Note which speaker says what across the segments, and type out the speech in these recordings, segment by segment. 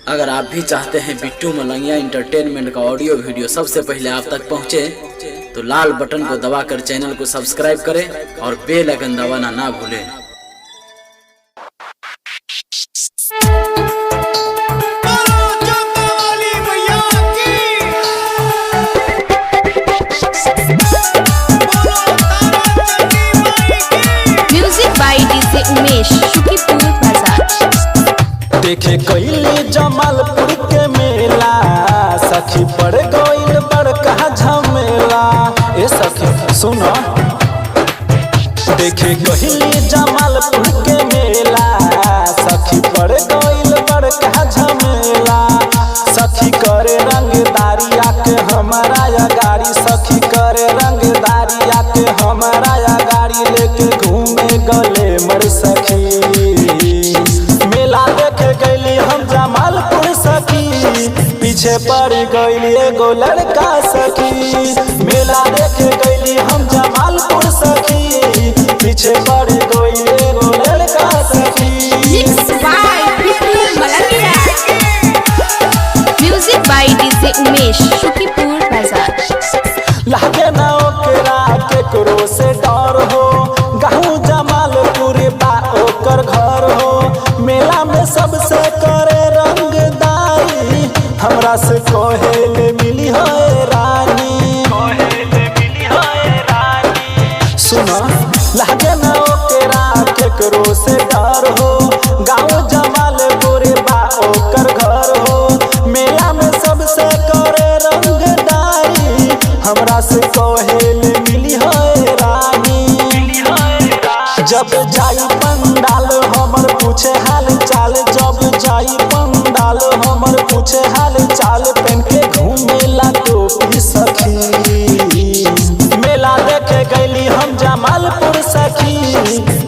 Speaker 1: अगर आप भी चाहते हैं बिट्टू मलंगिया इंटरटेनमेंट का ऑडियो वीडियो सबसे पहले आप तक पहुंचे, तो लाल बटन को दबाकर चैनल को सब्सक्राइब करें और बेल आइकन दबाना ना भूलें।
Speaker 2: Music by DJ Umesh, Shukipur Bazar.
Speaker 3: देखे कइले जमालपुर के मेला, सखी पड़ गइल बड़का झमेला। ए सखी सुनो, देखे कइले जमालपुर के मेला, सखी पड़ गइल बड़का झमेला। सखी करे रंगदारी आके हमारा या गाड़ी, सखी करे रंगदारी आके हमारा या गाड़ी लेके घूमे गले मर सखी। मेला देखे गईली हम जमालपुर सखी, पीछे पड़ गईली एगो लड़का सखी। मेला देखे गईली हम जमालपुर सखी, पीछे पड़ गईली एगो लड़का सखी।
Speaker 2: Music by DJ Umesh, Shukipur Bazar.
Speaker 3: लागे ना ओकरा केकरो से डर हो, गाँव जमालपुर बा ओकर घर हो। मेला में सबसे करे रंगदारी, हमरा से कोहेले मिली है रानी। सुना, लागे ना ओकरा केकरो से डर हो, गाँव जमालपुर बा ओकर घर हो। मेला में सबसे करे रंगदारी, हमरा से कोहेले मिली है रानी। जब जाई पंडाल हमर पूछे हाल चाल, जब जाई पंडाल हमर पूछे हाल चाल, पहन के घूमेला टोपी सखी। मेला देखे गईली हम जमालपुर सखी,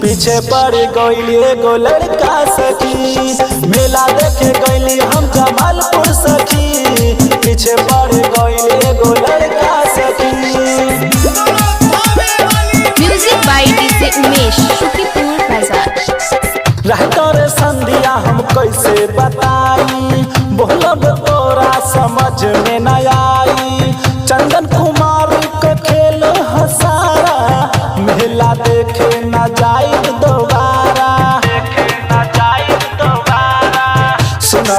Speaker 3: पीछे पड़ गईली एगो लड़का सखी। मेला देखे गईली हम जमालपुर सखी, पीछे पड़ गईली एगो लड़का सखी।
Speaker 2: Music by DJ Umesh, Shukipur Bazar.
Speaker 3: रहतर संधिया हम कैसे बताई, बोलब तोरा समझ में न आई। चंदन कुमार के खेल हसारा, मेला देखे न जाई दोबारा। सुना,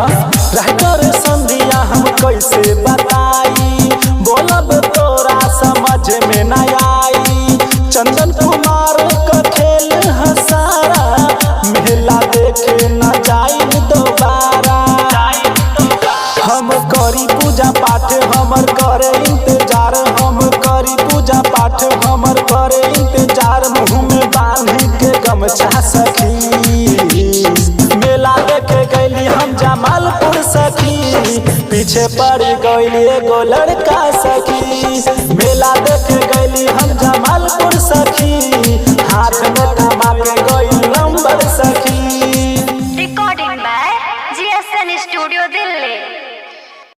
Speaker 3: रहतर संधिया हम कैसे बताई, बोलब तोरा समझ में न आई। चंदन कुमार का खेल हसारा, मेला देखे न जाई दोबारा। हम करी पूजा पाठ हमर करे इंतजार, हम करी पूजा पाठ हमर करे इंतजार। मुँह में बांध के गमछा सखी, मेला देखे गईली हम जमालपुर सखी, पीछे पड़ गईली एगो लड़का सखी। मेला देखे गईली हम जमालपुर सखी,